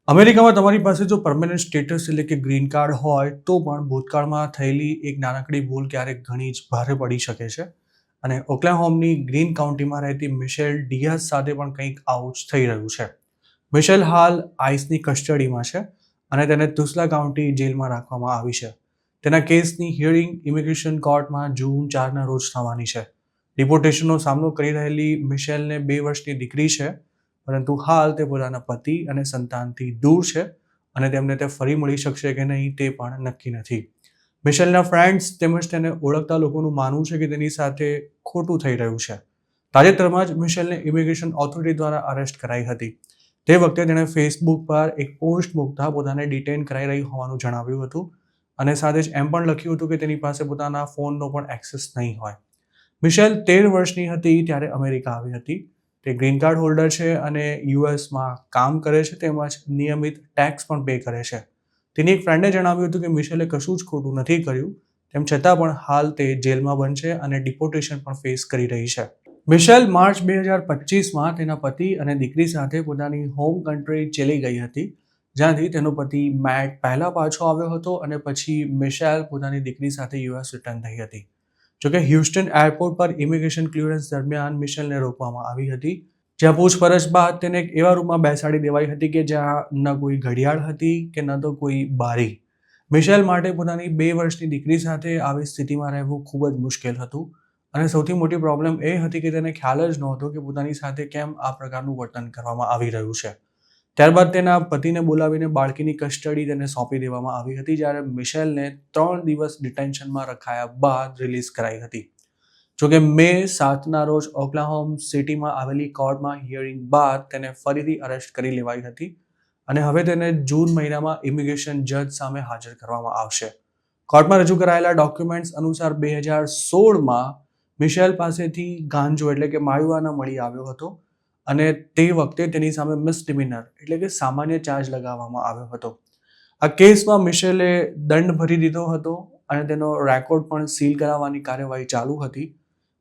અમેરિકામાં તમારી પાસે જો પરમેનન્ટ સ્ટેટસ એટલે કે ગ્રીન કાર્ડ હોય તો પણ ભૂતકાળમાં થયેલી એક નાનકડી ભૂલ ક્યારેક ઘણી જ ભારે પડી શકે છે. અને ઓક્લાહોમની ગ્રીન કાઉન્ટીમાં રહેતી મિશેલ ડિયાઝ સાથે પણ કંઈક આવું જ થઈ રહ્યું છે. મિશેલ હાલ આઈસની કસ્ટડીમાં છે અને તેને તુસ્લા કાઉન્ટી જેલમાં રાખવામાં આવી છે. તેના કેસની હિયરિંગ ઇમિગ્રેશન કોર્ટમાં જૂન 4ના રોજ થવાની છે. ડિપોર્ટેશનનો સામનો કરી રહેલી મિશેલને 2 વર્ષની દીકરી છે, પરંતુ હાલ તે પોતાના પતિ અને સંતાનથી દૂર છે અને તેમને તે ફરી મળી શકશે કે નહીં તે પણ નક્કી નથી. મિશેલના ફ્રેન્ડ્સ તેમજ તેને ઓળખતા લોકોનું માનવું છે કે તેની સાથે ખોટું થઈ રહ્યું છે. તાજેતરમાં જ મિશેલને ઇમિગ્રેશન ઓથોરિટી દ્વારા અરેસ્ટ કરાઈ હતી. તે વખતે તેણે ફેસબુક પર એક પોસ્ટ મૂકતા પોતાને ડિટેન કરાઈ રહી હોવાનું જણાવ્યું હતું અને સાથે જ એમ પણ લખ્યું હતું કે તેની પાસે પોતાના ફોનનો પણ એક્સેસ નહીં હોય. મિશેલ 13 વર્ષની હતી ત્યારે અમેરિકા આવી હતી. તે ગ્રીન કાર્ડ હોલ્ડર છે અને યુએસમાં કામ કરે છે, તેમજ નિયમિત ટેક્સ પણ પે કરે છે. તેની એક ફ્રેન્ડે જણાવ્યું હતું કે મિશેલે કશું જ ખોટું નથી કર્યું, તેમ છતાં પણ હાલ તે જેલમાં બંધ છે અને ડિપોર્ટેશન પણ ફેસ કરી રહી છે. મિશેલ માર્ચ 2025માં તેના પતિ અને દીકરી સાથે પોતાની હોમ કન્ટ્રી ચલી ગઈ હતી, જ્યાંથી તેનો પતિ મેટ પહેલા પાછો આવ્યો હતો અને પછી મિશેલ પોતાની દીકરી સાથે યુએસ રિટર્ન થઈ હતી. જોકે હ્યુસ્ટન એરપોર્ટ પર ઇમિગ્રેશન ક્લિયરન્સ દરમિયાન મિશેલને રોકવામાં આવી હતી, જ્યાં પૂછપરછ બાદ તેને એક એવા રૂમમાં બેસાડી દેવાઈ હતી કે જ્યાં ન કોઈ ઘડિયાળ હતી કે ન તો કોઈ બારી. મિશેલ માટે પોતાની 2 વર્ષની દીકરી સાથે આવી સ્થિતિમાં રહેવું ખૂબ જ મુશ્કેલ હતું અને સૌથી મોટી પ્રોબ્લેમ એ હતી કે તેને ખ્યાલ જ નહોતો કે પોતાની સાથે કેમ આ પ્રકારનું વર્તન કરવામાં આવી રહ્યું છે. ત્યારબાદ તેના પતિને બોલાવીને બાળકીની કસ્ટડી તેને સોંપી દેવામાં આવી હતી, જ્યારે મિશેલને 3 દિવસ ડિટેન્શનમાં રખાયા બાદ રિલીઝ કરાઈ હતી. જોકે મે 7ના રોજ ઓક્લાહોમ સિટીમાં આવેલી કોર્ટમાં હિયરિંગ બાદ તેને ફરીથી અરેસ્ટ કરી લેવાઈ હતી અને હવે તેને જૂન મહિનામાં ઇમિગ્રેશન જજ સામે હાજર કરવામાં આવશે. કોર્ટમાં રજૂ કરાયેલા ડોક્યુમેન્ટ્સ અનુસાર 2016માં મિશેલ પાસેથી ગાંજો એટલે કે મારિજુઆના મળી આવ્યો હતો અને તે વખતે તેની સામે મિસડિમિનર એટલે કે સામાન્ય ચાર્જ લગાવવામાં આવ્યો હતો. આ કેસમાં મિશેલે દંડ ભરી દીધો હતો અને તેનો રેકોર્ડ પણ સીલ કરાવવાની કાર્યવાહી ચાલુ હતી.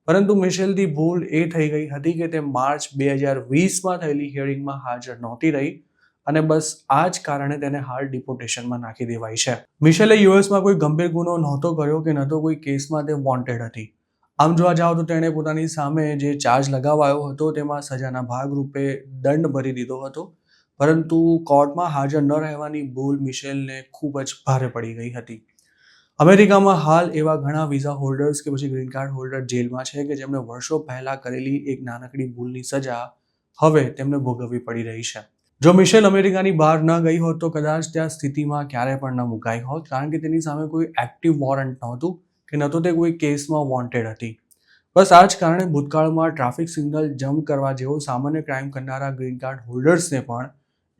પરંતુ મિશેલથી ભૂલ એ થઈ ગઈ હતી કે તે માર્ચ 2020માં થયેલી હિયરિંગમાં હાજર નહોતી રહી અને બસ આ જ કારણે તેને હાલ ડિપોર્ટેશનમાં નાખી દેવાઈ છે. મિશેલે યુએસમાં કોઈ ગંભીર ગુનો નહોતો કર્યો કે ન તો કોઈ કેસમાં તે વોન્ટેડ હતી. આમ જોવા જાવ તો તેણે પોતાની સામે જે ચાર્જ લગાવાયો હતો તેમાં સજાના ભાગરૂપે દંડ ભરી દીધો હતો, પરંતુ કોર્ટમાં હાજર ન રહેવાની ભૂલ મિશેલને ખૂબ જ ભારે પડી ગઈ હતી. અમેરિકામાં હાલ એવા ઘણા વિઝા હોલ્ડર્સ કે પછી ગ્રીન કાર્ડ હોલ્ડર જેલમાં છે કે જેમણે વર્ષો પહેલા કરેલી એક નાનકડી ભૂલની સજા હવે તેમને ભોગવવી પડી રહી છે. જો મિશેલ અમેરિકાની બહાર ન ગઈ હોત તો કદાચ ત્યાં સ્થિતિમાં ક્યારે પણ ન મુકાઈ હોત, કારણ કે તેની સામે કોઈ એક્ટિવ વોરંટ નહોતું કે ન તો તે કોઈ કેસમાં વોન્ટેડ હતી. બસ આ જ કારણે ભૂતકાળમાં ટ્રાફિક સિગ્નલ જમ્પ કરવા જેવો સામાન્ય ક્રાઇમ કરનારા ગ્રીન કાર્ડ હોલ્ડર્સને પણ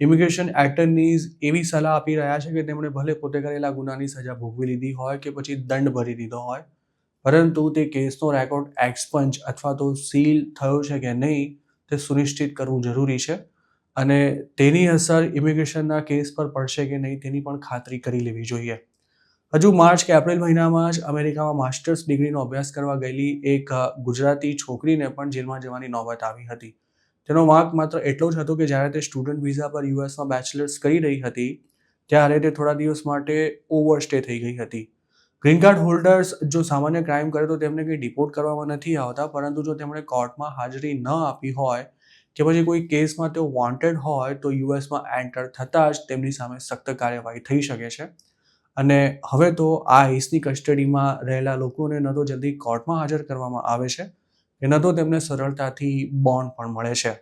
ઇમિગ્રેશન એટર્નીઝ એવી સલાહ આપી રહ્યા છે કે તેમણે ભલે પોતે કરેલા ગુનાની સજા ભોગવી લીધી હોય કે પછી દંડ ભરી દીધો હોય, પરંતુ તે કેસનો રેકોર્ડ એક્સપંજ અથવા તો સીલ થયો છે કે નહીં તે સુનિશ્ચિત કરવું જરૂરી છે અને તેની અસર ઇમિગ્રેશનના કેસ પર પડશે કે નહીં તેની પણ ખાતરી કરી લેવી જોઈએ. હજુ માર્ચ કે એપ્રિલ મહિનામાં જ અમેરિકામાં માસ્ટર્સ ડિગ્રીનો અભ્યાસ કરવા ગયેલી એક ગુજરાતી છોકરીને પણ જેલમાં જવાની નોબત આવી હતી. તેનો વાંક માત્ર એટલો જ હતો કે જ્યારે તે સ્ટુડન્ટ વિઝા પર યુએસમાં બેચલર્સ કરી રહી હતી ત્યારે તે થોડા દિવસ માટે ઓવરસ્ટે થઈ ગઈ હતી. ગ્રીન કાર્ડ હોલ્ડર્સ જો સામાન્ય ક્રાઇમ કરે તો તેમને કંઈ ડિપોર્ટ કરવામાં નથી આવતા, પરંતુ જો તેમણે કોર્ટમાં હાજરી ન આપી હોય કે પછી કોઈ કેસમાં તેઓ વોન્ટેડ હોય તો યુએસમાં એન્ટર થતાં જ તેમની સામે સખ્ત કાર્યવાહી થઈ શકે છે. અને હવે તો આ આઈસની કસ્ટડીમાં રહેલા લોકોને ન તો જલ્દી કોર્ટમાં હાજર કરવામાં આવે છે કે ન તો તેમને સરળતાથી બોન્ડ પણ મળે છે.